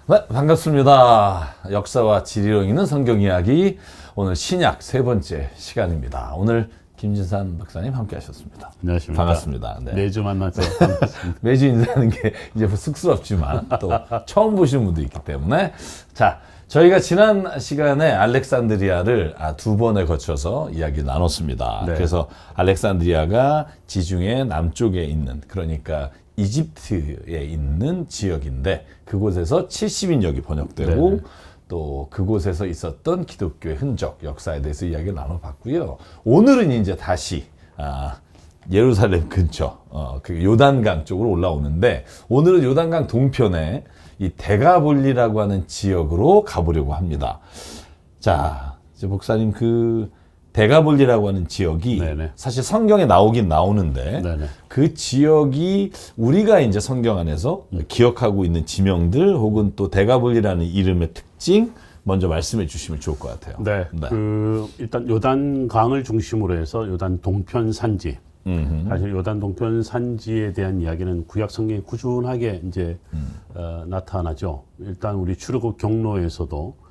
네, 반갑습니다. 역사와 지리로 읽는 성경 이야기, 오늘 신약 세 번째 시간입니다. 오늘 김진산 박사님 함께 하셨습니다. 안녕하십니까. 반갑습니다. 네. 매주 만나서 반갑습니다. 매주 인사하는 게 이제 쑥스럽지만 또 처음 보시는 분도 있기 때문에. 자, 저희가 지난 시간에 알렉산드리아를 두 번에 거쳐서 이야기 나눴습니다. 네. 그래서 알렉산드리아가 지중해 남쪽에 있는, 그러니까 이집트에 있는 지역인데, 그곳에서 70인역이 번역되고 네. 또 그곳에서 있었던 기독교의 흔적, 역사에 대해서 이야기를 나눠봤고요. 오늘은 이제 다시 예루살렘 근처 그 요단강 쪽으로 올라오는데, 오늘은 요단강 동편에 이 데가볼리라고 하는 지역으로 가보려고 합니다. 자, 이제 목사님, 그 데가볼리라고 하는 지역이 네네. 사실 성경에 나오긴 나오는데, 네네. 그 지역이 우리가 이제 성경 안에서 기억하고 있는 지명들 혹은 또 데가볼리라는 이름의 특징 먼저 말씀해 주시면 좋을 것 같아요. 네. 일단 요단강을 중심으로 해서 요단 동편 산지. 사실 요단 동편 산지에 대한 이야기는 구약 성경에 꾸준하게 이제 나타나죠. 일단 우리 출애굽 경로에서도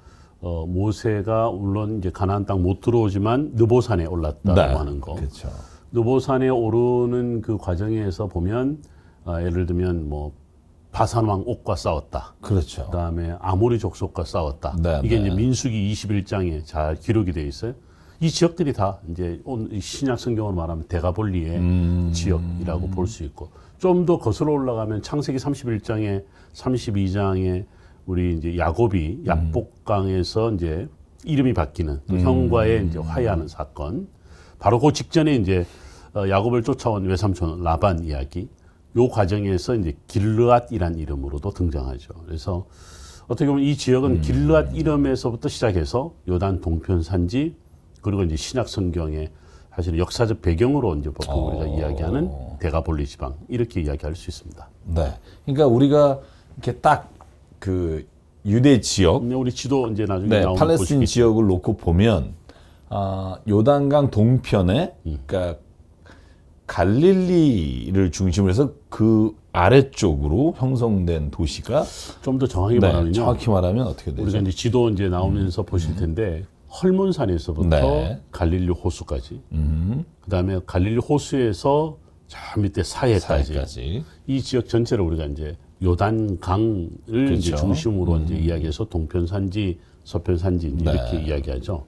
모세가 물론 이제 가나안 땅 못 들어오지만 느보산에 올랐다고 하는 거. 그렇죠. 느보산에 오르는 그 과정에서 보면 예를 들면 뭐 바산 왕 옥과 싸웠다. 그렇죠. 그다음에 아모리 족속과 싸웠다. 네, 이게 네. 이제 민수기 21장에 잘 기록이 되어 있어요. 이 지역들이 다 이제 신약 성경으로 말하면 데가볼리의 지역이라고 볼 수 있고, 좀 더 거슬러 올라가면 창세기 31장에 32장에 우리 이제 야곱이 야복강에서 이제 이름이 바뀌는 그 형과의 이제 화해하는 사건, 바로 그 직전에 이제 야곱을 쫓아온 외삼촌 라반 이야기, 요 과정에서 이제 길르앗이란 이름으로도 등장하죠. 그래서 어떻게 보면 이 지역은 길르앗 이름에서부터 시작해서 요단 동편 산지, 그리고 이제 신약 성경의 사실 역사적 배경으로 이제 보통 우리가 이야기하는 데가볼리 지방, 이렇게 이야기할 수 있습니다. 네. 그러니까 우리가 이렇게 딱 그 유대 지역, 우리 지도 이제 나중에 네, 나오는 팔레스틴 보시겠죠. 지역을 놓고 보면 요단강 동편에, 그러니까 갈릴리를 중심으로 해서 그 아래쪽으로 형성된 도시가, 좀 더 정확히 네, 말하면요. 정확히 말하면 어떻게 되죠? 우리가 이제 지도 이제 나오면서 보실 텐데, 헐몬산에서부터 네. 갈릴리 호수까지, 그다음에 갈릴리 호수에서 저 밑에 사해까지, 이 지역 전체를 우리가 이제 요단강을 그렇죠. 이제 중심으로 이제 이야기해서 동편 산지, 서편 산지 이제 이렇게 이야기하죠.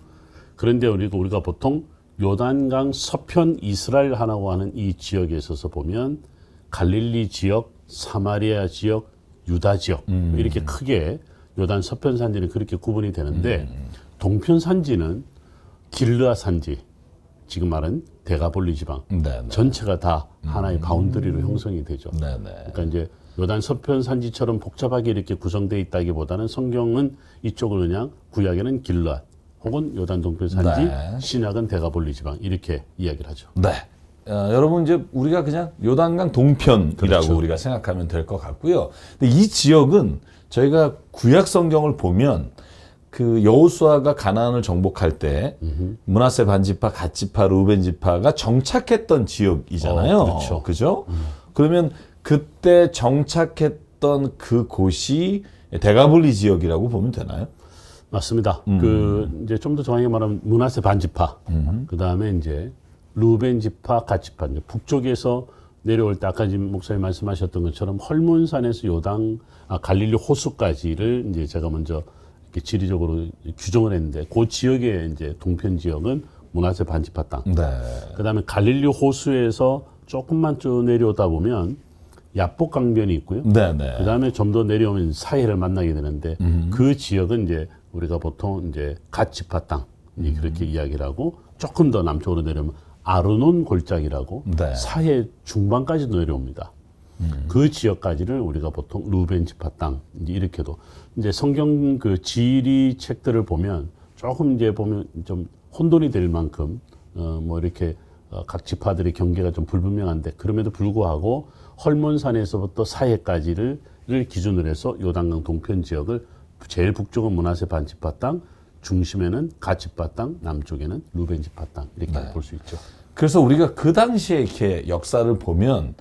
그런데 우리가 보통 요단강 서편 이스라엘하라고 하는 이 지역에 있어서 보면 갈릴리 지역, 사마리아 지역, 유다 지역, 이렇게 크게 요단 서편 산지는 그렇게 구분이 되는데, 동편 산지는 길르앗 산지, 지금 말은 데가볼리 지방, 네, 전체가 다 하나의 바운더리로 형성이 되죠. 네, 네. 그러니까 이제 요단 서편 산지처럼 복잡하게 이렇게 구성되어 있다기보다는 성경은 이쪽을 그냥 구약에는 길르앗 혹은 요단 동편 산지, 네. 신약은 데가볼리 지방, 이렇게 이야기를 하죠. 네. 여러분, 이제 우리가 그냥 요단강 동편이라고 그렇죠. 우리가 생각하면 될 것 같고요. 근데 이 지역은 저희가 구약 성경을 보면 그 여호수아가 가나안을 정복할 때 므낫세 반지파, 갓지파, 르우벤 지파가 정착했던 지역이잖아요. 그렇죠. 그죠? 그러면 그때 정착했던 그 곳이 데가볼리 지역이라고 보면 되나요? 맞습니다. 그 이제 좀 더 정확히 말하면 므낫세 반지파, 그 다음에 이제 르우벤 지파, 갓지파, 이제 북쪽에서 내려올 때 아까 지금 목사님 말씀하셨던 것처럼 헐몬산에서 갈릴리 호수까지를 이제 제가 먼저 이렇게 지리적으로 규정을 했는데, 그 지역의 이제 동편 지역은 므낫세 반지파 땅. 네. 그 다음에 갈릴리 호수에서 조금만 쭉 내려오다 보면 야복 강변이 있고요. 네, 네. 그 다음에 좀 더 내려오면 사해를 만나게 되는데, 그 지역은 이제 우리가 보통 이제 갓지파 땅, 그렇게 이야기를 하고, 조금 더 남쪽으로 내려오면 아르논 골짜기라고 네. 사해 중반까지도 내려옵니다. 그 지역까지를 우리가 보통 르우벤 지파 땅, 이제 이렇게도 이제 성경 그 지리 책들을 보면 조금 이제 보면 좀 혼돈이 될 만큼 뭐 이렇게 각 지파들의 경계가 좀 불분명한데, 그럼에도 불구하고 헐몬산에서부터 사해까지를 기준으로 해서 요단강 동편 지역을 제일 북쪽은 므낫세 반지파 땅, 중심에는 갓지파 땅, 남쪽에는 르우벤 지파 땅, 이렇게 볼 수 있죠. 그래서 우리가 그 당시에 이렇게 역사를 보면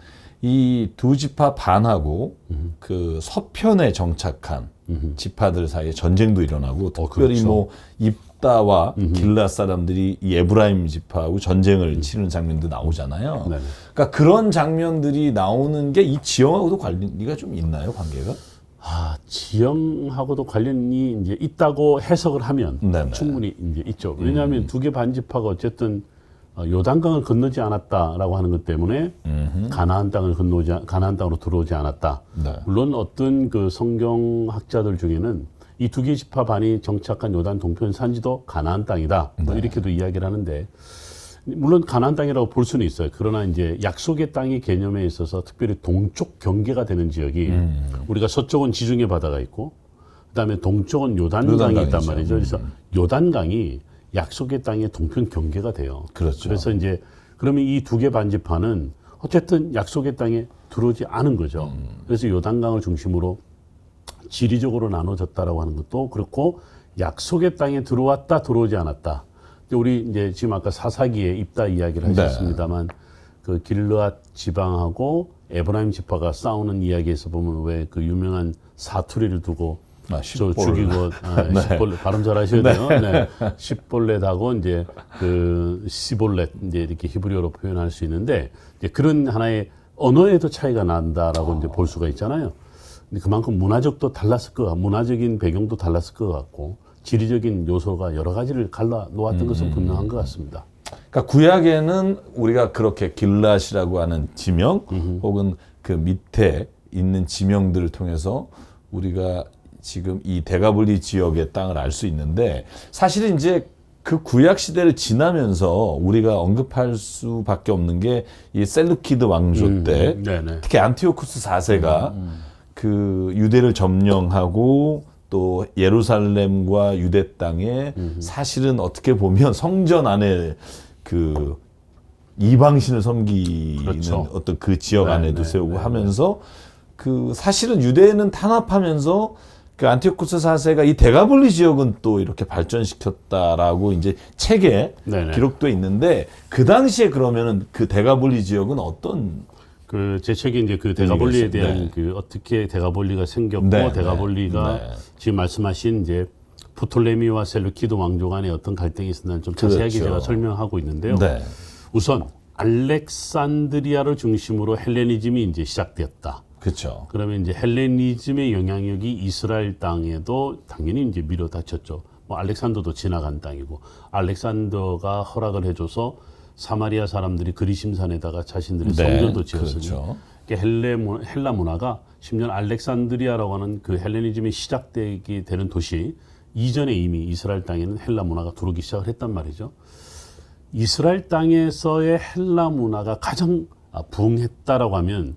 이 두 지파 반하고 그 서편에 정착한 지파들 사이에 전쟁도 일어나고 특별히 그렇죠. 뭐 입다와 길라 사람들이 이 에브라임 지파하고 전쟁을 치는 장면도 나오잖아요. 네네. 그러니까 그런 장면들이 나오는 게 이 지형하고도 관계가 좀 있나요, 관계가? 지형하고도 관련이 이제 있다고 해석을 하면 네네. 충분히 이제 있죠. 왜냐하면 두 개 반지파가 어쨌든 요단강을 건너지 않았다라고 하는 것 때문에 가나안 땅으로 들어오지 않았다. 네. 물론 어떤 그 성경학자들 중에는 이 두 개 지파 반이 정착한 요단 동편 산지도 가나안 땅이다. 뭐 이렇게도 이야기를 하는데 물론 가나안 땅이라고 볼 수는 있어요. 그러나 이제 약속의 땅의 개념에 있어서 특별히 동쪽 경계가 되는 지역이 우리가 서쪽은 지중해 바다가 있고 그다음에 동쪽은 요단강이 있단 말이죠. 그래서 요단강이 약속의 땅의 동편 경계가 돼요. 그렇죠. 그래서 이제 그러면 이 두 개 반지파는 어쨌든 약속의 땅에 들어오지 않은 거죠. 그래서 요단강을 중심으로 지리적으로 나눠졌다라고 하는 것도 그렇고 약속의 땅에 들어왔다 들어오지 않았다. 우리 이제 지금 아까 사사기에 입다 이야기를 하셨습니다만 그 길르앗 지방하고 에브라임 지파가 싸우는 이야기에서 보면 왜 그 유명한 사투리를 두고 저 죽이고 십벌레 발음 잘 하셔야 돼요. 네. 십벌레하고 이제 그 시볼렛 이제 이렇게 히브리어로 표현할 수 있는데 이제 그런 하나의 언어에도 차이가 난다라고 이제 볼 수가 있잖아요. 근데 그만큼 문화적도 달랐을 것 같고 문화적인 배경도 달랐을 것 같고 지리적인 요소가 여러 가지를 갈라 놓았던 것은 분명한 것 같습니다. 그러니까 구약에는 우리가 그렇게 길랏이라고 하는 지명 혹은 그 밑에 있는 지명들을 통해서 우리가 지금 이 대가볼리 지역의 땅을 알 수 있는데 사실은 이제 그 구약 시대를 지나면서 우리가 언급할 수밖에 없는 게 이 셀루키드 왕조 때 특히 안티오쿠스 4세가 그 유대를 점령하고 또 예루살렘과 유대 땅에 사실은 어떻게 보면 성전 안에 그 이방신을 섬기는 그렇죠. 어떤 그 지역 안에도 세우고 하면서 그 사실은 유대는 탄압하면서 그 안티오쿠스 4세가 이 대가볼리 지역은 또 이렇게 발전시켰다라고 이제 책에 기록돼 있는데 그 당시에 그러면은 그 대가볼리 지역은 어떤 그 제 책에 이제 그 대가볼리에 대한 그 어떻게 대가볼리가 생겼고 대가볼리가 지금 말씀하신 이제 프톨레미와 셀루키드 왕조 간에 어떤 갈등이 있었나 좀 자세하게 제가 설명하고 있는데요. 우선 알렉산드리아를 중심으로 헬레니즘이 이제 시작되었다. 그렇죠. 그러면 이제 헬레니즘의 영향력이 이스라엘 땅에도 당연히 이제 밀어닥쳤죠. 뭐 알렉산더도 지나간 땅이고 알렉산더가 허락을 해줘서 사마리아 사람들이 그리심산에다가 자신들의 성전도 지었으니 그러니까 헬라 문화가 심지어 알렉산드리아라고 하는 그 헬레니즘이 시작되게 되는 도시 이전에 이미 이스라엘 땅에는 헬라 문화가 들어오기 시작을 했단 말이죠. 이스라엘 땅에서의 헬라 문화가 가장 부흥했다라고 하면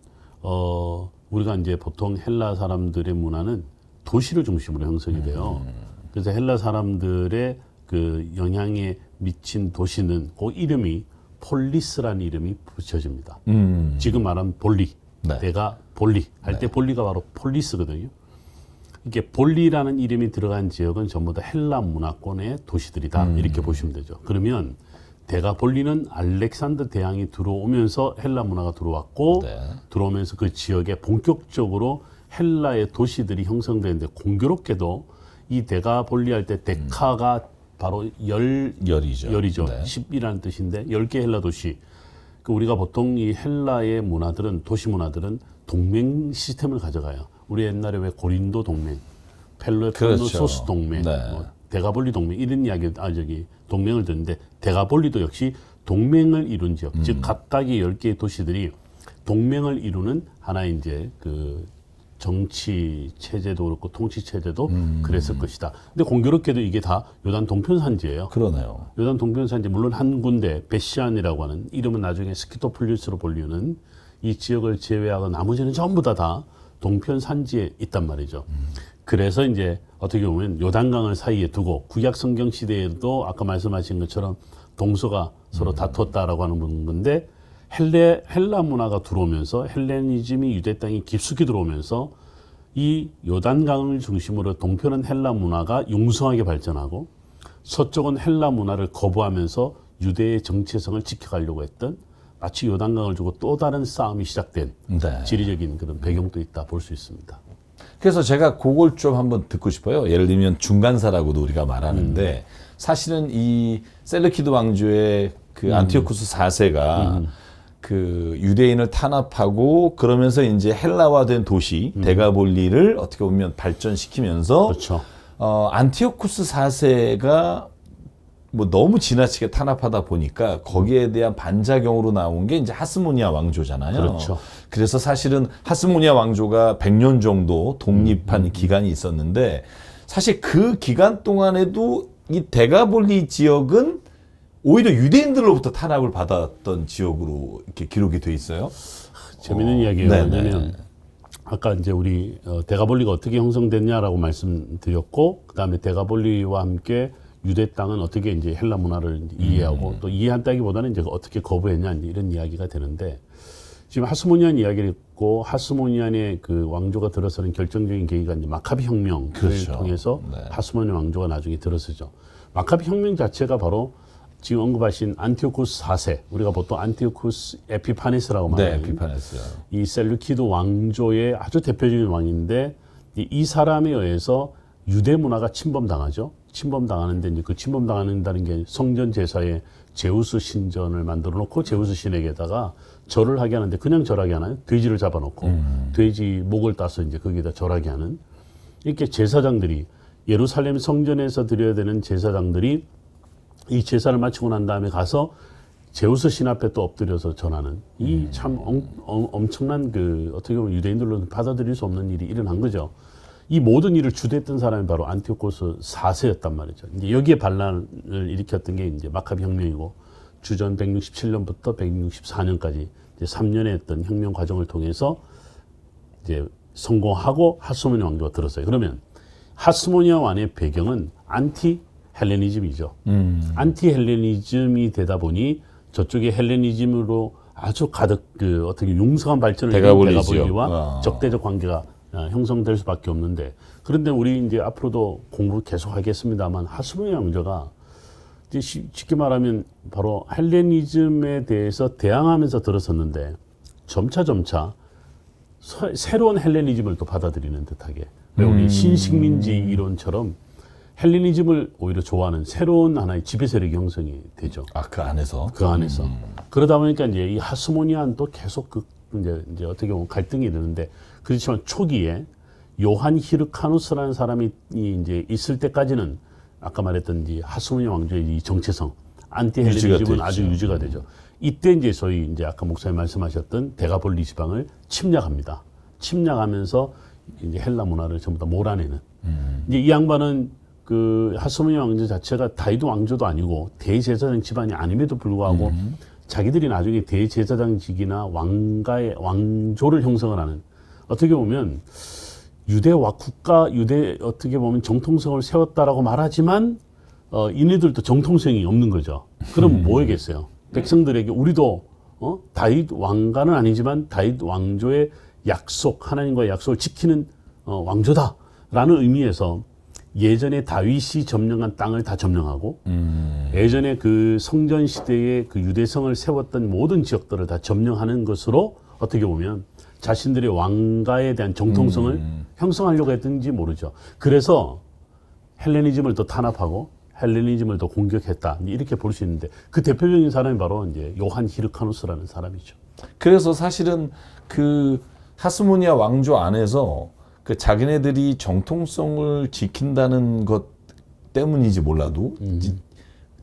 우리가 이제 보통 헬라 사람들의 문화는 도시를 중심으로 형성이 돼요. 그래서 헬라 사람들의 그 영향에 미친 도시는 그 이름이 폴리스라는 이름이 붙여집니다. 지금 말하는 볼리, 내가 볼리 할 때 볼리가 바로 폴리스거든요. 이게 볼리라는 이름이 들어간 지역은 전부 다 헬라 문화권의 도시들이다 이렇게 보시면 되죠. 그러면 대가볼리는 알렉산더 대왕이 들어오면서 헬라 문화가 들어왔고 들어오면서 그 지역에 본격적으로 헬라의 도시들이 형성되는데 공교롭게도 이 대가볼리 할 때 데카가 바로 열이죠. 10이라는 뜻인데 10개 헬라 도시. 그 우리가 보통 이 헬라의 문화들은 도시 문화들은 동맹 시스템을 가져가요. 우리 옛날에 왜 고린도 동맹, 펠로폰네소스 동맹, 대가볼리 동맹 이런 이야기 동맹을 듣는데 대가볼리도 역시 동맹을 이룬 지역, 즉 각각의 10개의 도시들이 동맹을 이루는 하나의 이제 그 정치 체제도 그렇고 통치 체제도 그랬을 것이다. 근데 공교롭게도 이게 다 요단 동편 산지예요. 그러네요. 요단 동편 산지 물론 한 군데 베시안이라고 하는 이름은 나중에 스키토폴리스로 불리는 이 지역을 제외하고 나머지는 전부 다 동편 산지에 있단 말이죠. 그래서 이제 어떻게 보면 요단강을 사이에 두고 구약 성경 시대에도 아까 말씀하신 것처럼 동서가 서로 다퉜다라고 하는 건데 헬라 문화가 들어오면서 헬레니즘이 유대 땅에 깊숙이 들어오면서 이 요단강을 중심으로 동편은 헬라 문화가 융성하게 발전하고 서쪽은 헬라 문화를 거부하면서 유대의 정체성을 지켜가려고 했던 마치 요단강을 두고 또 다른 싸움이 시작된 네. 지리적인 그런 배경도 있다 볼 수 있습니다. 그래서 제가 그걸 좀 한번 듣고 싶어요. 예를 들면 중간사라고도 우리가 말하는데 사실은 이 셀루키드 왕조의 그 안티오쿠스 4세가 그 유대인을 탄압하고 그러면서 이제 헬라화된 도시 데가볼리를 어떻게 보면 발전시키면서 그렇죠. 안티오쿠스 4세가 뭐 너무 지나치게 탄압하다 보니까 거기에 대한 반작용으로 나온 게 이제 하스모니아 왕조잖아요. 그렇죠. 그래서 사실은 하스모니아 왕조가 100년 정도 독립한 기간이 있었는데 사실 그 기간 동안에도 이 데가볼리 지역은 오히려 유대인들로부터 탄압을 받았던 지역으로 이렇게 기록이 돼 있어요. 재밌는 이야기예요. 네네. 왜냐하면 아까 이제 우리 데가볼리가 어떻게 형성됐냐라고 말씀드렸고, 그 다음에 데가볼리와 함께 유대 땅은 어떻게 이제 헬라 문화를 이해하고 또 이해한다기보다는 이제 어떻게 거부했냐 이런 이야기가 되는데, 지금 하스모니안 이야기를 했고 하스모니안의 그 왕조가 들어서는 결정적인 계기가 이제 마카비 혁명을 그렇죠. 통해서 네. 하스모니안 왕조가 나중에 들어서죠. 마카비 혁명 자체가 바로 지금 언급하신 안티오쿠스 4세, 우리가 보통 안티오쿠스 에피파네스라고 네, 말하는 비판했어요. 이 셀루키드 왕조의 아주 대표적인 왕인데, 이 사람에 의해서 유대 문화가 침범당하죠. 침범당하는데 이제 그 침범당한다는 게 성전 제사에 제우스 신전을 만들어 놓고 제우스 신에게다가 절을 하게 하는데, 그냥 절하게 하나요? 돼지를 잡아놓고 돼지 목을 따서 이제 거기다 절하게 하는, 이렇게 제사장들이 예루살렘 성전에서 드려야 되는 제사장들이 이 제사를 마치고 난 다음에 가서 제우스 신 앞에 또 엎드려서 전하는, 이 참 엄청난 그 어떻게 보면 유대인들로는 받아들일 수 없는 일이 일어난 거죠. 이 모든 일을 주도했던 사람이 바로 안티오코스 4세였단 말이죠. 이제 여기에 반란을 일으켰던 게 이제 마카비 혁명이고, 주전 167년부터 164년까지 이제 3년의 했던 혁명 과정을 통해서 이제 성공하고 하스모니아 왕조가 들었어요. 그러면 하스모니아 왕의 배경은 안티 헬레니즘이죠. 안티 헬레니즘이 되다 보니 저쪽에 헬레니즘으로 아주 가득 그 어떻게 융성한 발전을 데가볼리와 적대적 관계가 형성될 수밖에 없는데, 그런데 우리 이제 앞으로도 공부 계속 하겠습니다만 하스모니아 왕조가 이제 쉽게 말하면 바로 헬레니즘에 대해서 대항하면서 들어섰는데, 점차 새로운 헬레니즘을 또 받아들이는 듯하게, 우리 신식민지 이론처럼 헬레니즘을 오히려 좋아하는 새로운 하나의 지배 세력이 형성이 되죠. 아, 그 안에서? 그 안에서. 그러다 보니까 이제 이 하스모니안도 계속 이제 어떻게 보면 갈등이 일어나는데, 그렇지만 초기에 요한 히르카누스라는 사람이 이제 있을 때까지는 아까 말했던 이 하스모니아 왕조의 이 정체성, 안티 헬레니즘은 아주 유지가 되죠. 이때 이제 소위 이제 아까 목사님 말씀하셨던 데가볼리 지방을 침략합니다. 침략하면서 이제 헬라 문화를 전부 다 몰아내는. 이제 이 양반은 그 하스모니아 왕조 자체가 다윗 왕조도 아니고 대제사장 집안이 아님에도 불구하고 자기들이 나중에 대제사장직이나 왕조를 형성을 하는, 어떻게 보면 유대 국가 유대 어떻게 보면 정통성을 세웠다라고 말하지만 이네들도 정통성이 없는 거죠. 그럼 뭐겠어요? 백성들에게 우리도 다윗 왕가는 아니지만 다윗 왕조의 약속, 하나님과의 약속을 지키는 왕조다라는 의미에서 예전에 다윗이 점령한 땅을 다 점령하고 예전에 그 성전 시대의 그 유대성을 세웠던 모든 지역들을 다 점령하는 것으로 어떻게 보면 자신들의 왕가에 대한 정통성을 형성하려고 했던지 모르죠. 그래서 헬레니즘을 더 탄압하고 헬레니즘을 더 공격했다, 이렇게 볼 수 있는데, 그 대표적인 사람이 바로 이제 요한 히르카누스라는 사람이죠. 그래서 사실은 그 하스모니아 왕조 안에서 그 자기네들이 정통성을 지킨다는 것 때문인지 몰라도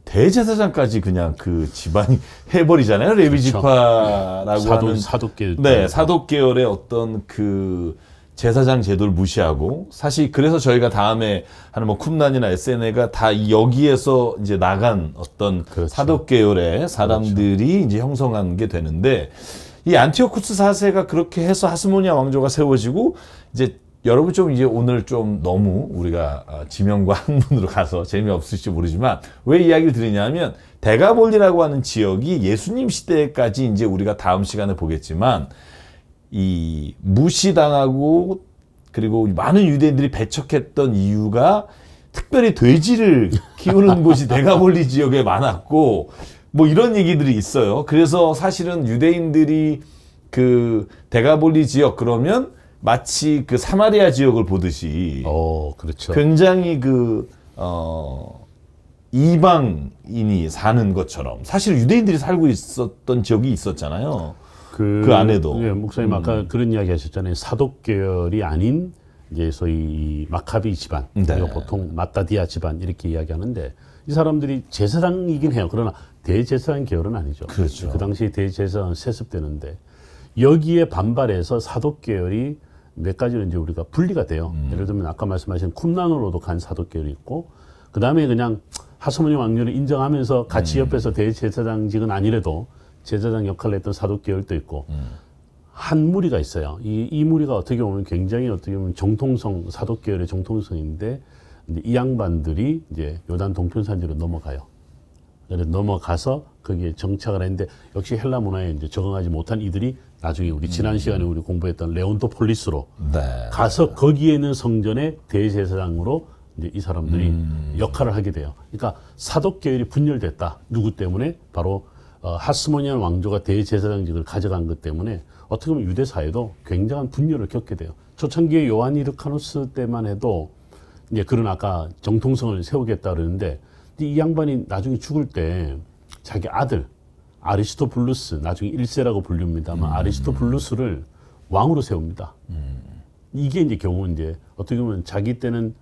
대제사장까지 그냥 그 집안이 해버리잖아요. 레위지파라고 하는 사독계. 네, 사독계열의 어떤 그 제사장 제도를 무시하고, 사실 그래서 저희가 다음에 하는 뭐 쿰란이나 SNL가 다 여기에서 이제 나간 어떤 그렇죠. 사독계열의 사람들이 이제 형성한 게 되는데, 이 안티오쿠스 4세가 그렇게 해서 하스모니아 왕조가 세워지고, 이제 여러분 좀 이제 오늘 좀 너무 우리가 지명과 학문으로 가서 재미없을지 모르지만 왜 이야기를 드리냐면, 데가볼리라고 하는 지역이 예수님 시대까지 이제 우리가 다음 시간에 보겠지만 이 무시당하고 그리고 많은 유대인들이 배척했던 이유가 특별히 돼지를 키우는 곳이 데가볼리 지역에 많았고, 뭐 이런 얘기들이 있어요. 그래서 사실은 유대인들이 그 데가볼리 지역 그러면 마치 그 사마리아 지역을 보듯이 그렇죠. 굉장히 이방인이 사는 것처럼 사실 유대인들이 살고 있었던 지역이 있었잖아요. 그 안에도. 예, 목사님 아까 그런 이야기 하셨잖아요. 사독 계열이 아닌 이제 소위 마카비 집안, 네. 우리가 보통 마따디아 집안 이렇게 이야기하는데 이 사람들이 제사장이긴 해요. 그러나 대제사장 계열은 아니죠. 그렇죠. 그 당시 대제사장은 세습되는데 여기에 반발해서 사독 계열이 몇 가지로 이제 우리가 분리가 돼요. 예를 들면 아까 말씀하신 쿰란으로도 간 사독 계열이 있고 그 다음에 그냥 하스모니 왕조를 인정하면서 같이 옆에서 대제사장직은 아니래도 제사장 역할을 했던 사독 계열도 있고 한 무리가 있어요. 이 무리가 어떻게 보면 굉장히 어떻게 보면 정통성 사독 계열의 정통성인데 이제 이 양반들이 이제 요단 동편산지로 넘어가요. 그래서 넘어가서 거기에 정착을 했는데 역시 헬라 문화에 이제 적응하지 못한 이들이 나중에 우리 지난 시간에 우리 공부했던 레온토폴리스로 네. 가서 거기에 있는 성전의 대제사장으로 이제 이 사람들이 역할을 하게 돼요. 그러니까 사독 계열이 분열됐다. 누구 때문에? 바로 하스모니안 왕조가 대제사장직을 가져간 것 때문에 어떻게 보면 유대 사회도 굉장한 분열을 겪게 돼요. 초창기에 요한 이르카누스 때만 해도 이제 그런 아까 정통성을 세우겠다 그러는데 이 양반이 나중에 죽을 때 자기 아들 아리스토블루스 나중에 1세라고 불립니다만 아리스토블루스를 왕으로 세웁니다. 이게 이제 결국은 이제 어떻게 보면 자기 때는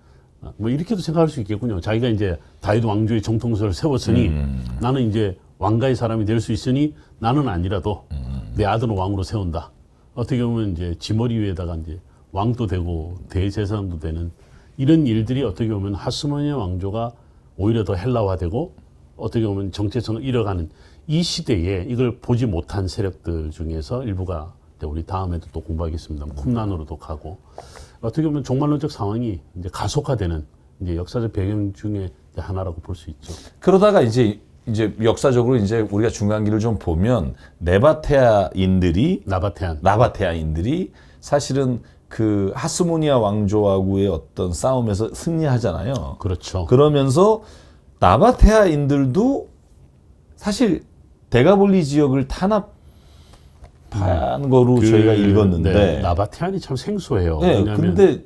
뭐 이렇게도 생각할 수 있겠군요. 자기가 이제 다윗 왕조의 정통성을 세웠으니 나는 이제 왕가의 사람이 될 수 있으니 나는 아니라도 내 아들은 왕으로 세운다. 어떻게 보면 이제 지머리 위에다가 이제 왕도 되고 대제사장도 되는 이런 일들이 어떻게 보면 하스모니아 왕조가 오히려 더 헬라화되고 어떻게 보면 정체성을 잃어가는 이 시대에 이걸 보지 못한 세력들 중에서 일부가 우리 다음에도 또 공부하겠습니다. 쿰란으로도 가고 어떻게 보면 종말론적 상황이 이제 가속화되는 이제 역사적 배경 중에 하나라고 볼 수 있죠. 그러다가 이제 역사적으로 이제 우리가 중간기를 좀 보면 나바테아인들이 사실은 그 하스모니아 왕조하고의 어떤 싸움에서 승리하잖아요. 그렇죠. 그러면서 나바테아인들도 사실 데가볼리 지역을 탄압한 거로 저희가 읽었는데 네, 나바테안이 참 생소해요. 네, 왜냐하면 근데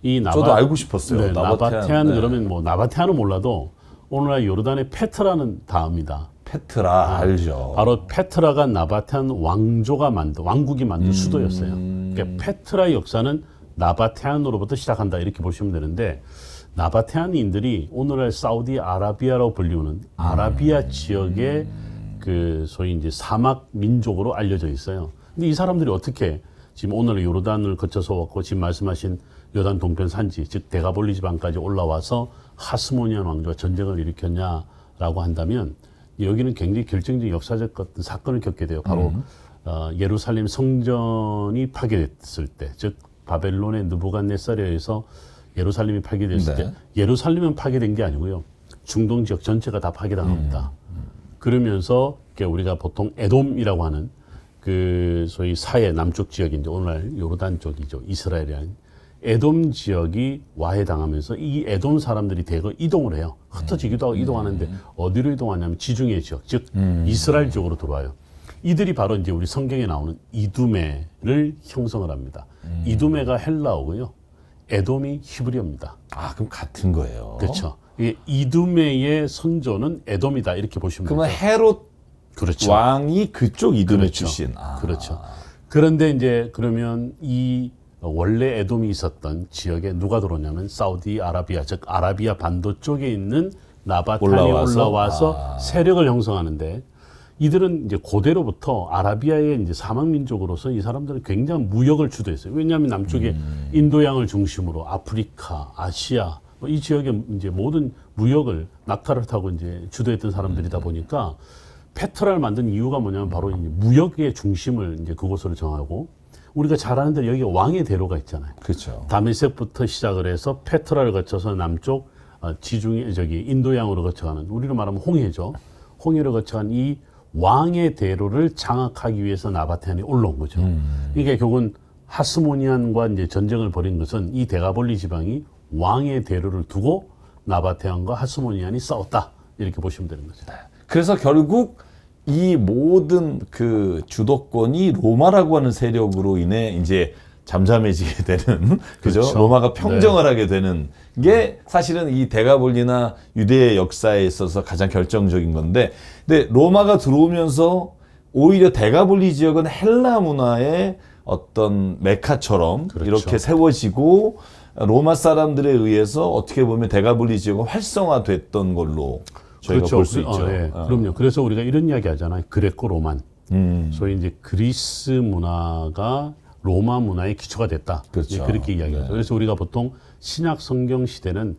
이 저도 알고 싶었어요. 네, 나바테안 네. 그러면 뭐 나바테안은 몰라도 오늘날 요르단의 페트라는 다음이다. 페트라 알죠. 바로 페트라가 나바테안 왕국이 만든 수도였어요. 그러니까 페트라의 역사는 나바테안으로부터 시작한다 이렇게 보시면 되는데 나바테안인들이 오늘날 사우디아라비아라고 불리우는 아라비아 지역의 그 소위 이제 사막 민족으로 알려져 있어요. 근데 이 사람들이 어떻게 지금 오늘 요르단을 거쳐서 왔고 지금 말씀하신 요단 동편 산지 즉 데가볼리 지방까지 올라와서 하스모니안 왕조와 전쟁을 일으켰냐라고 한다면 여기는 굉장히 결정적인 역사적 어떤 사건을 겪게 돼요. 바로 예루살렘 성전이 파괴됐을 때, 즉 바벨론의 느부갓네살에 의해서 예루살렘이 파괴됐을 때 예루살렘은 파괴된 게 아니고요. 중동 지역 전체가 다 파괴당합니다. 그러면서 우리가 보통 에돔이라고 하는 그 소위 사해 남쪽 지역인데 오늘날 요르단 쪽이죠. 이스라엘이라는 에돔 지역이 와해당하면서 이 에돔 사람들이 대거 이동을 해요. 흩어지기도 하고 이동하는데 어디로 이동하냐면 지중해 지역, 즉 이스라엘 쪽으로 들어와요. 이들이 바로 이제 우리 성경에 나오는 이두메를 형성을 합니다. 이두메가 헬라어고요. 에돔이 히브리어입니다. 아, 그럼 같은 거예요. 그렇죠. 이게 이두메의 선조는 에돔이다 이렇게 보시면 그러면 되죠. 헤롯 그렇죠. 왕이 그쪽 이두메 그렇죠. 출신. 아. 그렇죠. 그런데 이제 그러면 이 원래 에돔이 있었던 지역에 누가 들어오냐면 사우디아라비아 즉 아라비아 반도 쪽에 있는 나바탄이 올라와서 세력을 형성하는데 이들은 이제 고대로부터 아라비아의 이제 사막 민족으로서 이 사람들은 굉장한 무역을 주도했어요. 왜냐하면 남쪽에 인도양을 중심으로 아프리카, 아시아 뭐 이 지역의 이제 모든 무역을 낙타를 타고 이제 주도했던 사람들이다 보니까 페트라를 만든 이유가 뭐냐면 바로 이제 무역의 중심을 이제 그곳으로 정하고 우리가 잘 아는 대로 여기 왕의 대로가 있잖아요. 그렇죠. 다메섹부터 시작을 해서 페트라를 거쳐서 남쪽 지중해 인도양으로 거쳐가는 우리로 말하면 홍해죠. 홍해를 거쳐간 이 왕의 대로를 장악하기 위해서 나바테안이 올라온 거죠. 이게 결국은 하스모니안과 이제 전쟁을 벌인 것은 이 데가볼리 지방이 왕의 대로를 두고 나바테안과 하스모니안이 싸웠다 이렇게 보시면 되는 거죠. 그래서 결국 이 모든 그 주도권이 로마라고 하는 세력으로 인해 이제 잠잠해지게 되는 그죠? 그렇죠. 로마가 평정을 하게 되는 게 사실은 이 데가볼리나 유대의 역사에 있어서 가장 결정적인 건데, 근데 로마가 들어오면서 오히려 데가볼리 지역은 헬라 문화의 어떤 메카처럼 그렇죠. 이렇게 세워지고 로마 사람들에 의해서 어떻게 보면 데가볼리 지역은 활성화됐던 걸로 저희가 그렇죠. 볼 수 있죠. 네. 그럼요. 그래서 우리가 이런 이야기 하잖아요. 그레코 로만. 소위 이제 그리스 문화가 로마 문화의 기초가 됐다. 그렇죠. 예, 그렇게 이야기하죠. 그래서 우리가 보통 신약 성경 시대는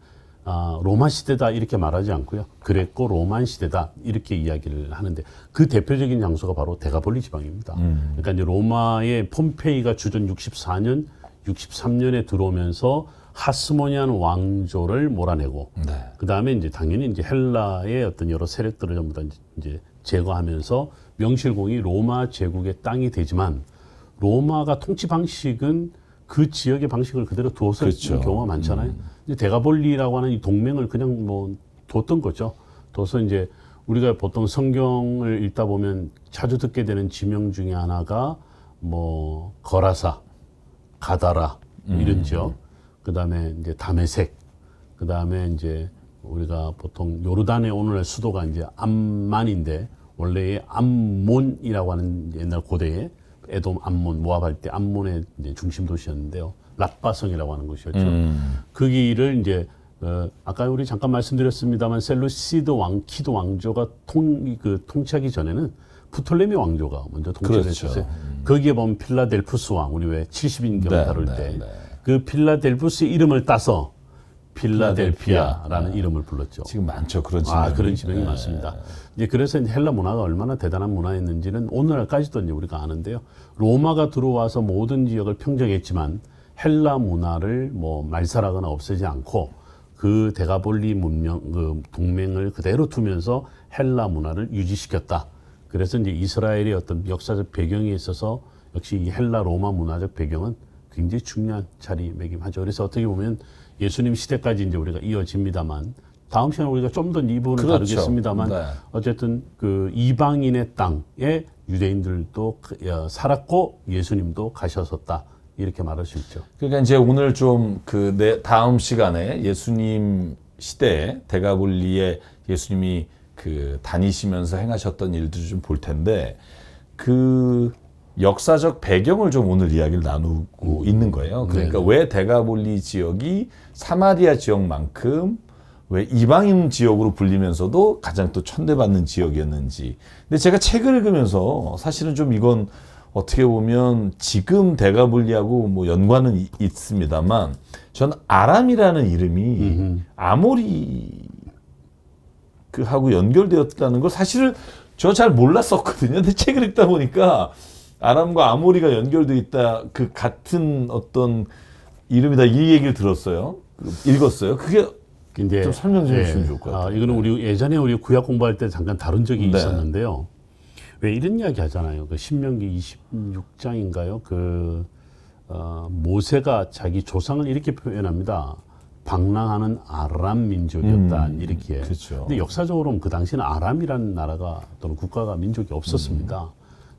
로마 시대다 이렇게 말하지 않고요. 그레코 로만 시대다 이렇게 이야기를 하는데 그 대표적인 장소가 바로 데가볼리 지방입니다. 그러니까 이제 로마의 폼페이가 주전 64년, 63년에 들어오면서 하스모니안 왕조를 몰아내고 네. 그 다음에 이제 당연히 이제 헬라의 어떤 여러 세력들을 전부 다 이제 제거하면서 명실공히 로마 제국의 땅이 되지만 로마가 통치 방식은 그 지역의 방식을 그대로 두어서 그렇죠. 경우가 많잖아요. 이제 데가볼리라고 하는 이 동맹을 그냥 뭐 뒀던 거죠. 둬서 이제 우리가 보통 성경을 읽다 보면 자주 듣게 되는 지명 중에 하나가 뭐 거라사, 가다라 이런 지역, 그 다음에 이제 다메섹, 그 다음에 이제 우리가 보통 요르단의 오늘날 수도가 이제 암만인데 원래의 암몬이라고 하는 옛날 고대의 에돔 암몬 모압할 때 암몬의 이제 중심 도시였는데요. 랍바성이라고 하는 곳이었죠. 거기를 이제 아까 우리 잠깐 말씀드렸습니다만 셀루시드 키드 왕조가 통치하기 전에는 프톨레미 왕조가 먼저 통치를 그렇죠. 했었어요. 거기에 보면 필라델푸스 왕, 우리 왜 70인경 네, 다룰 네, 때 네. 그 필라델푸스의 이름을 따서 필라델피아라는 이름을 불렀죠. 지금 많죠. 그런 지명이. 그런 지명이 많습니다. 이제 그래서 이제 헬라 문화가 얼마나 대단한 문화였는지는 오늘날까지도 이제 우리가 아는데요. 로마가 들어와서 모든 지역을 평정했지만 헬라 문화를 뭐 말살하거나 없애지 않고 그 데가볼리 문명, 그 동맹을 그대로 두면서 헬라 문화를 유지시켰다. 그래서 이제 이스라엘의 어떤 역사적 배경에 있어서 역시 이 헬라 로마 문화적 배경은 굉장히 중요한 자리매김하죠. 그래서 어떻게 보면 예수님 시대까지 이제 우리가 이어집니다만 다음 시간에 우리가 좀 더 이 부분을 그렇죠. 다루겠습니다만 네. 어쨌든 그 이방인의 땅에 유대인들도 살았고 예수님도 가셨었다. 이렇게 말할 수 있죠. 그러니까 이제 오늘 좀 그 다음 시간에 예수님 시대에 데가볼리에 예수님이 그 다니시면서 행하셨던 일들을 좀 볼 텐데 그 역사적 배경을 좀 오늘 이야기를 나누고 있는 거예요. 그러니까 네네. 왜 데가볼리 지역이 사마리아 지역만큼 왜 이방인 지역으로 불리면서도 가장 또 천대받는 지역이었는지. 근데 제가 책을 읽으면서 사실은 좀 이건 어떻게 보면 지금 데가볼리하고 뭐 연관은 있습니다만 전 아람이라는 이름이 아모리 하고 연결되었다는 걸 사실은 저 잘 몰랐었거든요. 근데 책을 읽다 보니까 아람과 아모리가 연결돼 있다. 그 같은 어떤 이름이다. 이 얘기를 들었어요. 읽었어요. 그게 이제 좀 설명 좀 해주시면 좋을 것 같아요. 이거는 우리 예전에 우리 구약 공부할 때 잠깐 다룬 적이 네. 있었는데요. 왜 이런 이야기 하잖아요. 그 신명기 26장인가요? 모세가 자기 조상을 이렇게 표현합니다. 방랑하는 아람 민족이었다. 이렇게. 그렇죠. 근데 역사적으로는 그 당시는 아람이라는 나라가 또는 국가가 민족이 없었습니다.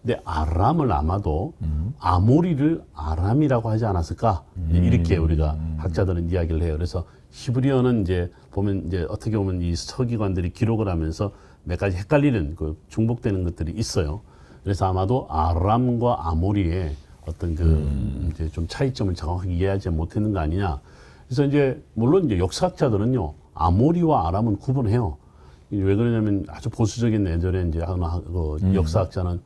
근데 아람을 아마도 아모리를 아람이라고 하지 않았을까? 이렇게 우리가 학자들은 이야기를 해요. 그래서 히브리어는 이제 보면 이제 어떻게 보면 이 서기관들이 기록을 하면서 몇 가지 헷갈리는 그 중복되는 것들이 있어요. 그래서 아마도 아람과 아모리의 어떤 이제 좀 차이점을 정확하게 이해하지 못했는 거 아니냐. 그래서 이제 물론 이제 역사학자들은요 아모리와 아람은 구분해요. 왜 그러냐면 아주 보수적인 예전에 이제 하나 역사학자는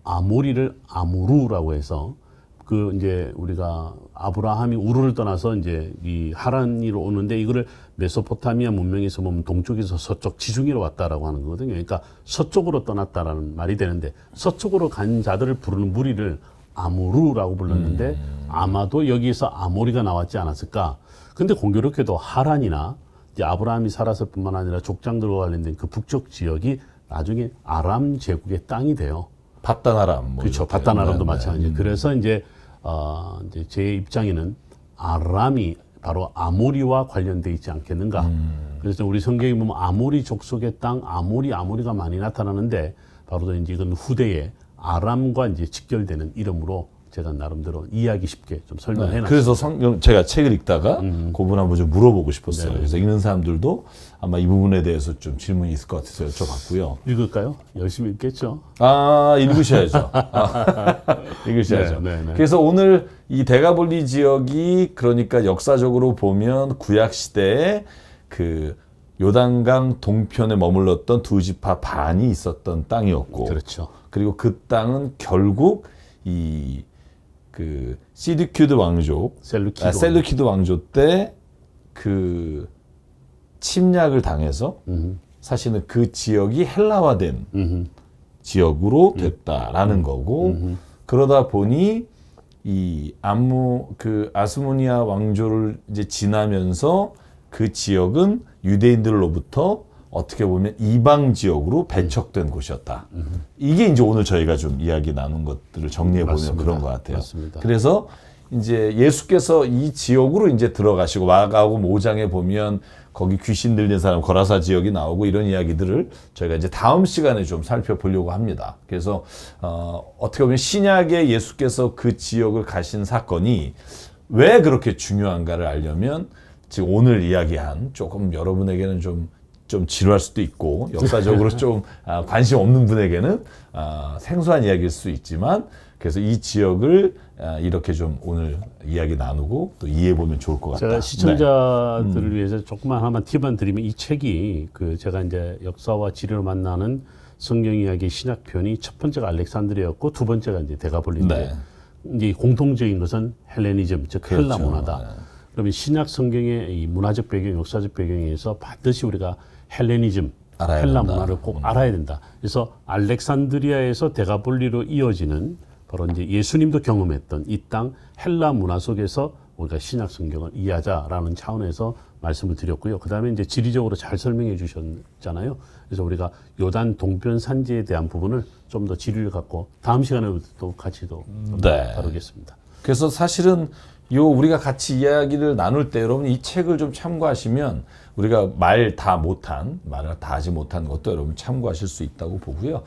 아모리를 아무루라고 해서 그 이제 우리가 아브라함이 우르를 떠나서 이제 이 하란이로 오는데 이거를 메소포타미아 문명에서 보면 동쪽에서 서쪽 지중해로 왔다라고 하는 거거든요. 그러니까 서쪽으로 떠났다라는 말이 되는데 서쪽으로 간 자들을 부르는 무리를 아무루라고 불렀는데 아마도 여기에서 아모리가 나왔지 않았을까. 근데 공교롭게도 하란이나 이제 아브라함이 살았을 뿐만 아니라 족장들과 관련된 그 북쪽 지역이 나중에 아람 제국의 땅이 돼요. 바단 아람. 뭐 그렇죠. 이렇게. 바단 아람도 네, 마찬가지. 그래서 이제 제 입장에는 아람이 바로 아모리와 관련돼 있지 않겠는가. 그래서 우리 성경에 보면 아모리 족속의 땅, 아모리가 많이 나타나는데 바로 이제 이건 후대에 아람과 이제 직결되는 이름으로 제가 나름대로 이해하기 쉽게 좀 설명해 놨습니다. 그래서 성경 제가 책을 읽다가 그분 한번 좀 물어보고 싶었어요. 그래서 읽는 사람들도 아마 이 부분에 대해서 좀 질문이 있을 것 같아서 여쭤봤고요. 읽을까요? 열심히 읽겠죠. 읽으셔야죠. 읽으셔야죠. 네. 그래서 오늘 이 대가볼리 지역이 그러니까 역사적으로 보면 구약 시대에 그 요단강 동편에 머물렀던 두 지파 반이 있었던 땅이었고, 그렇죠. 그리고 그 땅은 결국 이 그 시드큐드 왕족, 셀루키드 왕족 때 그 침략을 당해서 사실은 그 지역이 헬라화된 지역으로 됐다라는 거고, 그러다 보니 이 아스모니아 왕조를 이제 지나면서 그 지역은 유대인들로부터 어떻게 보면 이방 지역으로 배척된 곳이었다. 이게 이제 오늘 저희가 좀 이야기 나눈 것들을 정리해 보면 그런 것 같아요. 맞습니다. 그래서 이제 예수께서 이 지역으로 이제 들어가시고 마가복음 5장에 보면 거기 귀신 들린 사람 거라사 지역이 나오고 이런 이야기들을 저희가 이제 다음 시간에 좀 살펴보려고 합니다. 그래서 어떻게 보면 신약에 예수께서 그 지역을 가신 사건이 왜 그렇게 중요한가를 알려면 지금 오늘 이야기한 조금 여러분에게는 좀 지루할 수도 있고 역사적으로 좀 관심 없는 분에게는 생소한 이야기일 수 있지만, 그래서 이 지역을 이렇게 좀 오늘 이야기 나누고 또 이해해보면 좋을 것 같다. 제가 시청자들을 위해서 조그만 하나만 팁만 드리면, 이 책이 그 제가 이제 역사와 지리를 만나는 성경 이야기 신약편이 첫 번째가 알렉산드리아였고 두 번째가 이제 데가볼리인데, 이제 공통적인 것은 헬레니즘, 즉 헬라 문화다. 그러면 신약 성경의 이 문화적 배경, 역사적 배경에서 반드시 우리가 헬레니즘, 헬라 문화를 꼭 알아야 된다. 그래서 알렉산드리아에서 데가볼리로 이어지는 바로 이제 예수님도 경험했던 이 땅 헬라 문화 속에서 우리가 신약 성경을 이해하자라는 차원에서 말씀을 드렸고요. 그 다음에 이제 지리적으로 잘 설명해 주셨잖아요. 그래서 우리가 요단 동편 산지에 대한 부분을 좀 더 지리를 갖고 다음 시간에도 또 같이 좀 다루겠습니다. 그래서 사실은 우리가 같이 이야기를 나눌 때 여러분 이 책을 좀 참고하시면 우리가 말을 다 하지 못한 것도 여러분 참고하실 수 있다고 보고요.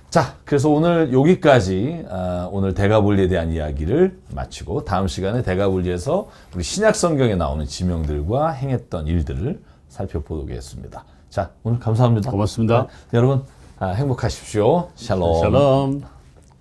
자, 그래서 오늘 여기까지 오늘 데가볼리에 대한 이야기를 마치고 다음 시간에 데가볼리에서 우리 신약 성경에 나오는 지명들과 행했던 일들을 살펴보겠습니다. 자, 오늘 감사합니다. 고맙습니다. 여러분 행복하십시오. 샬롬. 샬롬.